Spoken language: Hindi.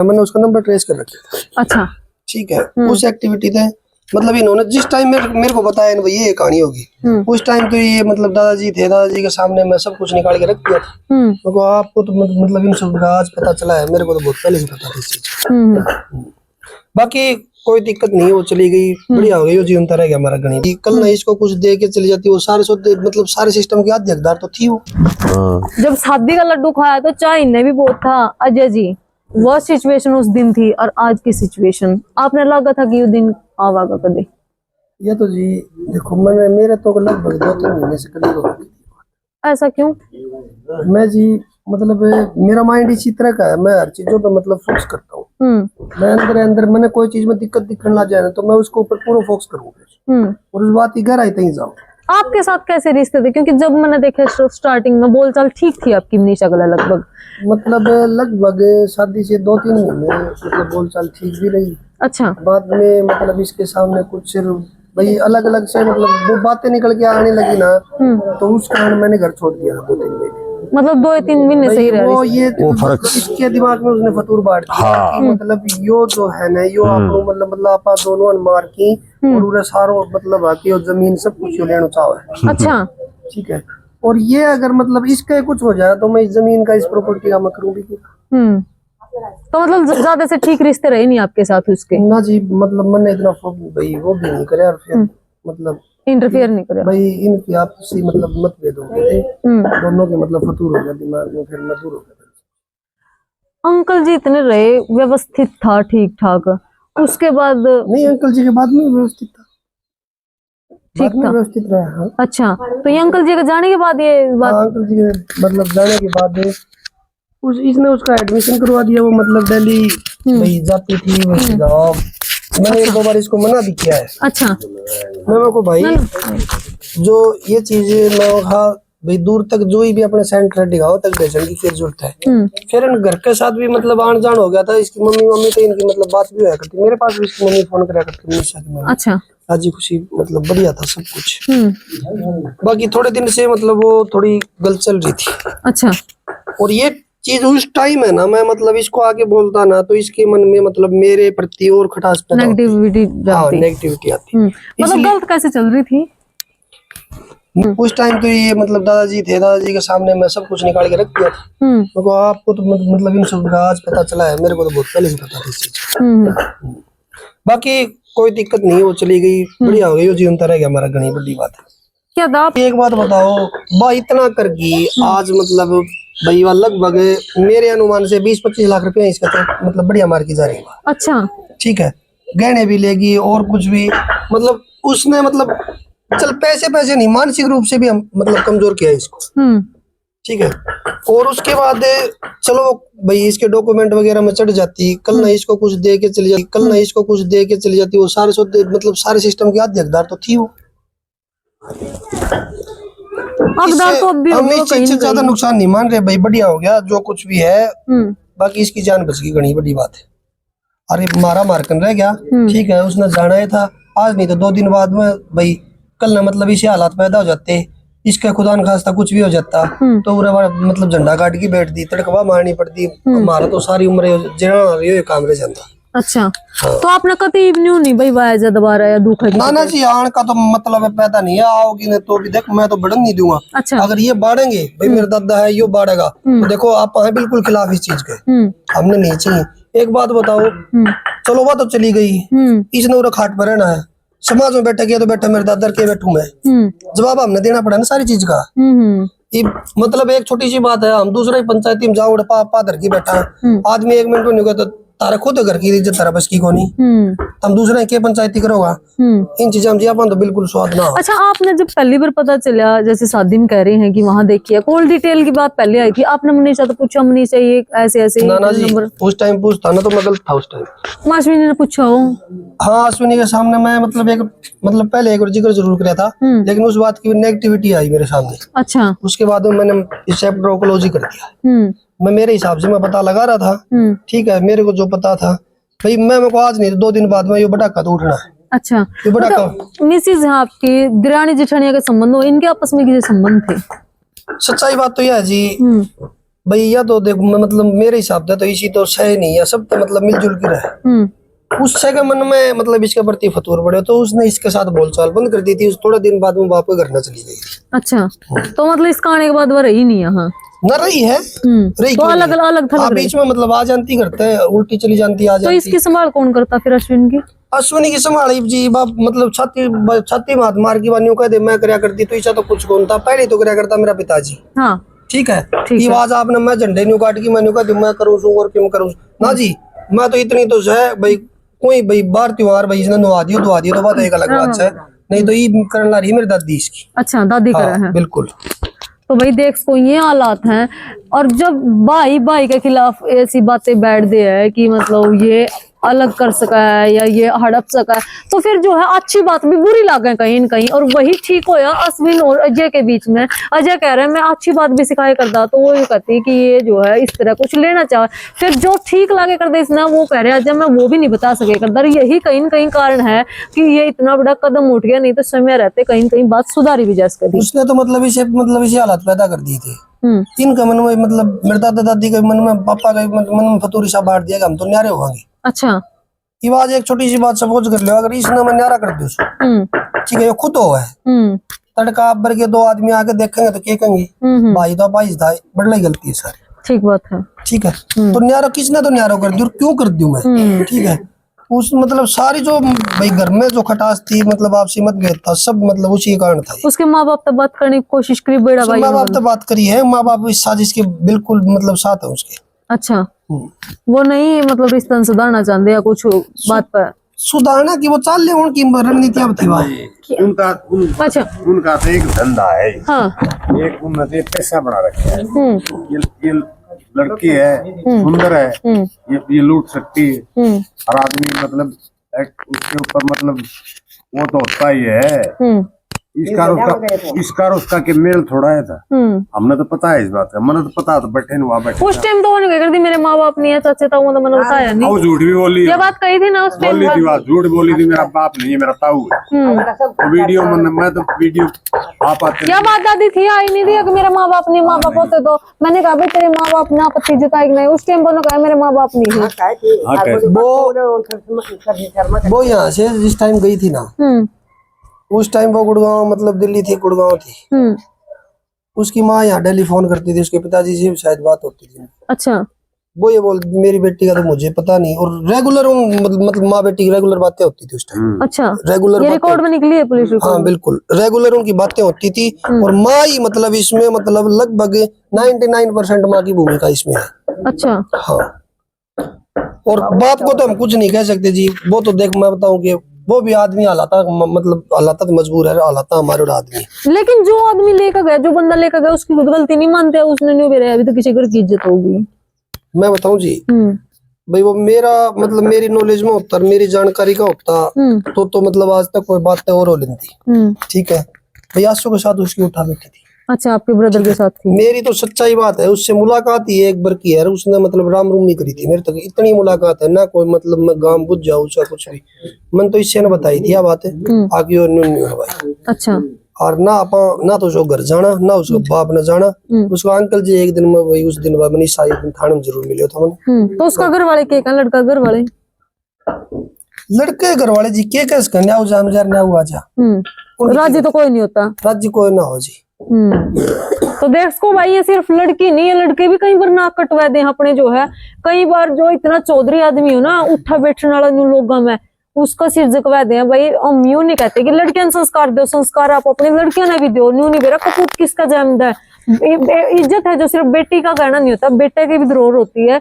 मैंने उसका नंबर ट्रेस कर रखा। अच्छा ठीक है, उस एक्टिविटी थे मतलब इन्होंने जिस टाइम मेरे को बताया ना ये कहानी होगी, उस टाइम तो ये मतलब दादाजी थे, दादाजी के सामने मैं सब कुछ निकाल के रख दिया था। मेरे को आपको तो मतलब इन सब का आज पता चला है, मेरे को तो बहुत पहले से पता था इस चीज। बाकी कोई दिक्कत नहीं, वो चली गई, बढ़िया हो गई, वो जीवन रह गया हमारा गणित। कल ना इसको कुछ दे के चली जाती, वो सारे सौदे मतलब सारे सिस्टम की आधी हकदार तो थी वो। जब शादी का लड्डू खाया तो चाय ने भी बहुत था अजय जी। वो सिचुएशन उस दिन थी और आज की सिचुएशन आपने लगा था कि वो दिन आवागा कभी? ये तो जी देखो मैंने मेरे तो लगभग 2-3 महीने से करीब हो गई। ऐसा क्यों? मैं जी मतलब मेरा माइंड इसी तरह का है, मैं हर चीजों पे मतलब फोकस करता हूँ। मैं अंदर मैंने कोई चीज में दिक्कत दिखने लग जाए ना तो मैं उसको ऊपर पूरा फोकस करूँगा और उस बात की गहराई तक जाऊँ। आपके साथ कैसे रिश्ते थे? क्योंकि जब मैंने देखा स्टार्टिंग में बोलचाल ठीक थी आपकी मनीषा गला लगभग, मतलब लगभग शादी से 2-3 महीने मतलब बोलचाल ठीक भी रही। अच्छा। बाद में मतलब इसके सामने कुछ भाई अलग अलग से मतलब वो बातें निकल के आने लगी ना, तो उस कारण मैंने घर छोड़ दिया 2-3 महीने। मतलब 2-3 महीने से ही वो ये फर्क इसके दिमाग में उसने फतूर बांट दिया कि मतलब यो जो है ना यो आपको मतलब आप दोनों मार की और उरे सारो मतलब आके और जमीन सब कुछ लेना चाहे। अच्छा ठीक है, और ये अगर मतलब इसका कुछ हो जाए तो मैं इस जमीन का इस प्रॉपर्टी का मैं करूँगी। तो मतलब ज्यादा से ठीक रिश्ते रहे नहीं आपके साथ उसके? ना जी, मतलब मैंने इतना भाई वो भी नहीं करे और फिर मतलब इंटरफेयर नहीं करे भाई। इनकी आपसी मतलब मतभेद हो गए थे दोनों के, मतलब फतूर हो गया दिमाग में, फिर मैं दूर हो गया। अंकल जी इतने रहे, व्यवस्थित था ठीक ठाक, उसके बाद नहीं अंकल जी के बाद में व्यवस्थित था, ठीक था, व्यवस्थित रहा। हाँ। अच्छा, तो ये अंकल जी के जाने के बाद ये बात? हाँ, अंकल जी के मतलब जाने के बाद इसने उसका एडमिशन करवा दिया। वो मतलब दिल्ली भाई जाती थी वैसे गाँव। मैंने 1-2 बार इसको मना भी किया है। अच्छा। मैं को भाई जो ये चीज मैं भाई दूर तक जो ही भी अपने सेंटर दिखाओ तक भेजने की क्या जरूरत है। फिर इन घर के साथ भी मतलब आन जान हो गया था। इसकी मम्मी तो इनकी मतलब बात भी हुआ करती, मेरे पास भी इसकी मम्मी फोन करा करती, मनीषा की मम्मी। अच्छा। राजी खुशी मतलब बढ़िया था सब कुछ। बाकी थोड़े दिन से मतलब वो थोड़ी गलत चल रही थी। अच्छा। और ये चीज उस टाइम है ना, मैं मतलब इसको आगे बोलता ना तो इसके मन में मतलब मेरे प्रति और खटास पैदा होती, नेगेटिविटी आती। मतलब गलत कैसे चल रही थी उस टाइम तो ये मतलब दादाजी थे, दादाजी के सामने मैं सब कुछ निकाल के रख दिया था। मेरे को आपको तो मतलब इन सब का आज पता चला है, मेरे को तो बहुत पहले से पता था इस चीज। बाकी कोई दिक्कत नहीं, वो चली गई, बढ़िया हो गई, वो जीवन रह गया हमारा गणित। बड़ी बात है क्या था? एक बात बताओ भाई, इतना करगी आज मतलब भाई लगभग मेरे अनुमान से 20-25 लाख रुपए इसका तो मतलब बढ़िया मार की जा रही है। अच्छा। ठीक है, गहने भी लेगी और कुछ भी मतलब उसने मतलब चल पैसे नहीं, मानसिक रूप से भी हम मतलब कमजोर किया इसको। ठीक है, और उसके बाद चलो भाई इसके डॉक्यूमेंट वगैरह में चढ़ जाती, कल ना इसको कुछ दे के चली जाती, वो सारे सौदे मतलब सारे सिस्टम की आधी हकदार तो थी वो। तो हम इस चीज से ज्यादा नुकसान नहीं मान रहे भाई, बढ़िया हो गया जो कुछ भी है। बाकी इसकी जान बच गई, घनी बड़ी बात है। अरे मारा मारकन रह गया, ठीक है, उसने जाना ही था। आज नहीं तो 2 दिन बाद में भाई कल ना मतलब इसे हालात पैदा हो जाते, इसका खुदा न खास्ता कुछ भी हो जाता तो पूरा मतलब झंडा काट के बैठ दी, तड़कवा मारनी पड़ती, हमारा तो सारी उम्र ये काम रह जाता। अच्छा। हाँ। तो आपने कभी नहीं भाई वाया दोबारा या दुख है? ना जी, आन का तो मतलब पैदा नहीं है, आओगी ना तो भी देख मैं तो बढ़न नहीं दूंगा। अच्छा। अगर ये बाढ़ेंगे भाई मेरा दादा है यो बाढ़ेगा तो देखो आप हैं बिल्कुल खिलाफ इस चीज के, हमने नहीं चाहिए। एक बात बताओ, चलो वो तो चली गई, इसने उरा खाट पर रहना है, समाज में बैठा गया तो बैठा मेरे दादा के बैठू मैं, जवाब हमने देना पड़ा ना सारी चीज का। मतलब एक छोटी सी बात है, हम दूसरा ही पंचायती में जाओ पा धर के बैठा आदमी 1 मिनट को नहीं कहता तारा खुद घर की इज्जत तारा बस की कोनी, हम दूसरे के पंचायती करोगा इन चीजों में तो बिल्कुल स्वाद ना। अच्छा, आपने जब पहली बार पता चला जैसे शादी में कह रहे हैं कि वहाँ देखिए कॉल डिटेल की बात पहले आई थी, आपने मनीषा तो पूछा मनीषा ये ऐसे ना जी, उस टाइम पूछता ना तो मैं गलत था उस टाइम। अश्विनी ने पूछा हो? हाँ, अश्विनी के सामने मैं मतलब पहले एक बार जिक्र जरूर किया था, लेकिन उस बात की नेगेटिविटी आई मेरे सामने। अच्छा। उसके बाद मैंने इस चैप्टर को क्लोज ही कर दिया। मैं मेरे हिसाब से मैं पता लगा रहा था, ठीक है, मेरे को जो पता था भाई मेरे को आज नहीं 2 दिन बाद में ये बटाका तो उठना है। अच्छा, ये बटाका मिसिज है आपकी दिरानी जेठानिया के संबंध हो, इनके आपस में किसी संबंध थे? सच्चाई बात तो यह है जी, भैया तो देखो मतलब मेरे हिसाब से तो इसी तो सही नहीं है, सब तो मतलब मिलजुल के रहे। उससे के मन में मतलब इसके प्रति फतूर पड़े तो उसने इसके साथ बोलचाल बंद कर दी थी। थोड़ा दिन बाद में बाप के घर न चली गई। अच्छा, तो मतलब इसका आने के बाद वो रही नहीं यहाँ? न रही है, रही तो अलग अलग थलग रही। बीच में मतलब आ जाती करते हैं, उल्टी चली जाती आ तो जाती। इसकी संभाल कौन करता फिर अश्विन की? अश्विनी की संभाली जी बाप मतलब छाती मात मार की वानियों कह दे मैं करया करती तो ऐसा तो कुछ कौन था, पहले तो करया करता मेरा पिताजी। हाँ ठीक है, ये आवाज आपने मैं झंडे न्यू काट की मैंने कहा मैं करूँ और क्यों करूँ ना जी। मैं तो इतनी तो है भाई कोई भाई बार त्योहार भाई इसने नुआ दियो तो बात एक अलग बात है, नहीं तो ये करने ला रही मेरी दादी इसकी। अच्छा, दादी करा है बिल्कुल। तो भाई देख को ये हालात हैं। और जब भाई भाई के खिलाफ ऐसी बातें बैठ दे है कि मतलब ये अलग कर सका है या ये हड़प सका है, तो फिर जो है अच्छी बात भी बुरी लगे कहीं न कहीं। और वही ठीक होया अश्विन और अजय के बीच में। अजय कह रहे हैं मैं अच्छी बात भी सिखाया करता, तो वो ये कहती कि ये जो है इस तरह कुछ लेना चाहे। फिर जो ठीक लगे कर दे इसने वो कह रहे अजय मैं वो भी नहीं बता सके करता। यही कहीं न कहीं कारण है कि ये इतना बड़ा कदम उठ गया, नहीं तो समय रहते कहीं न कहीं बात सुधारी भी जा सकती। उसने तो मतलब इसे हालात पैदा कर दिए थे इनका मन में, मतलब मेरे दादा दादी के मन में, पापा के मन में फतूरी सा बांट दिया कि हम तो न्यारे होंगे। अच्छा, ये बात एक छोटी सी बात सपोज कर लो, अगर इसने मैं न्यारा कर दूं ठीक है, ये खुद हो है तड़का आप भर के दो आदमी आके देखेंगे तो क्या कहेंगे भाई तो भाई था, बड़ा ही गलती है सर। ठीक बात है, ठीक है। तो न्यारा किसने तो न्यारा कर दी और क्यों कर दूं मैं? ठीक है, उस मतलब सारी जो भाई घर में जो खटास थी मतलब आपसी मतभेद था सब मतलब उसी के कारण था। उसके माँ बाप तो बात करने की कोशिश करी, बड़ा भाई माँ बाप तो बात करी है, माँ बाप इस साजिश के बिल्कुल मतलब साथ है उसके। अच्छा, वो नहीं मतलब रिश्ता सुधारना चाहते या कुछ बात पर सुधारना की वो चाल ले उनकी रणनीतियां थी अच्छा उनका तो एक धंधा है। हाँ। एक उन्होंने पैसा बना रखा है। ये लड़की है सुंदर है, ये लूट सकती है हर आदमी, मतलब उसके ऊपर मतलब वो तो होता ही है। इसका उसका के मेल थोड़ा है था। हमने तो पता है इस बात का, मैंने तो पता था बैठे वहाँ बैठे उस टाइम तो उन्होंने कर दी मेरे माँ बाप नहीं है चाचे था, वो तो मैंने बताया नहीं। वो झूठ भी बोली, ये बात कही थी ना उस टाइम, बोली थी बात, झूठ बोली थी मेरा बाप नहीं है मेरा ताऊ है। वीडियो मैं तो वीडियो आप आते क्या बात दादी थी आई नहीं थी कि मेरे माँ बाप नहीं, माँ बाप होते तो मैंने कहा भाई तेरे माँ बाप ने आपत्ति जताई नहीं, उस टाइम बोलो कहा मेरे माँ बाप नहीं है। वो यहाँ से जिस टाइम गई थी ना उस टाइम वो गुड़गांव मतलब दिल्ली थी, गुड़गांव थी। उसकी माँ यहाँ दिल्ली फोन करती थी, उसके पिताजी से शायद बात होती थी। अच्छा, वो ये बोल मेरी बेटी का तो मुझे पता नहीं, और रेगुलर मतलब माँ बेटी की रेगुलर बातें होती थी उस टाइम। अच्छा, रेगुलर ये रिकॉर्ड में निकली है पुलिस रिकॉर्ड? हाँ बिल्कुल, रेगुलर उनकी बातें होती थी। और माँ ही मतलब इसमें मतलब लगभग 99% माँ की भूमिका इसमें है। अच्छा, हाँ, और बाप को तो हम कुछ नहीं कह सकते जी, वो तो देख मैं बताऊं कि वो भी आदमी मतलब हालात मजबूर है, हालात हमारे आदमी। लेकिन जो आदमी लेकर गया, जो बंदा लेकर गया उसकी खुद गलती नहीं मानते, उसने नहीं भी रहा, अभी तो किसी घर की इज्जत होगी। मैं बताऊं जी भाई वो मेरा मतलब मेरी नॉलेज में होता, मेरी जानकारी का होता तो मतलब आज तक कोई बात और हो लेती। ठीक है, भाई आंसू के साथ उसकी उठा बैठी थी। अच्छा, आपके ब्रदर के साथ थी? मेरी तो सच्चाई बात है, उससे मुलाकात ही एक बार की है, उसने मतलब राम रूमी करी थी मेरे तक, इतनी मुलाकात है ना कोई मतलब मैं गांव बुझ जाऊँ उसका कुछ भी, मन तो इससे न बताई थी बात है आगे और न्यू है भाई। अच्छा, और ना आप ना तो उसको घर जाना ना उसको बाप ने जाना, उसको अंकल जी एक दिन में वही उस दिन बाद थाने में जरूर मिले था मैंने। तो उसका घर वाले के लड़का घर वाले लड़के घर वाले जी के कैसे हुआ जा राज्य तो कोई नहीं होता, राज्य कोई ना हो जी। तो देखो भाई ये सिर्फ लड़की नहीं है, लड़के भी कई बार नाक कटवा दे अपने, जो है कई बार जो इतना चौधरी आदमी हो ना उठा बैठने वाला लोगों में उसका सिर झुकवा दे भाई। हम यूं नहीं कहते कि लड़कियां संस्कार दो, संस्कार आप अपनी लड़कियों ने भी दो, न्यू नहीं बेरा कपूत किसका जन्मदा है, इज्जत है जो सिर्फ बेटी का कहना नहीं होता, बेटे की भी धरोहर होती है।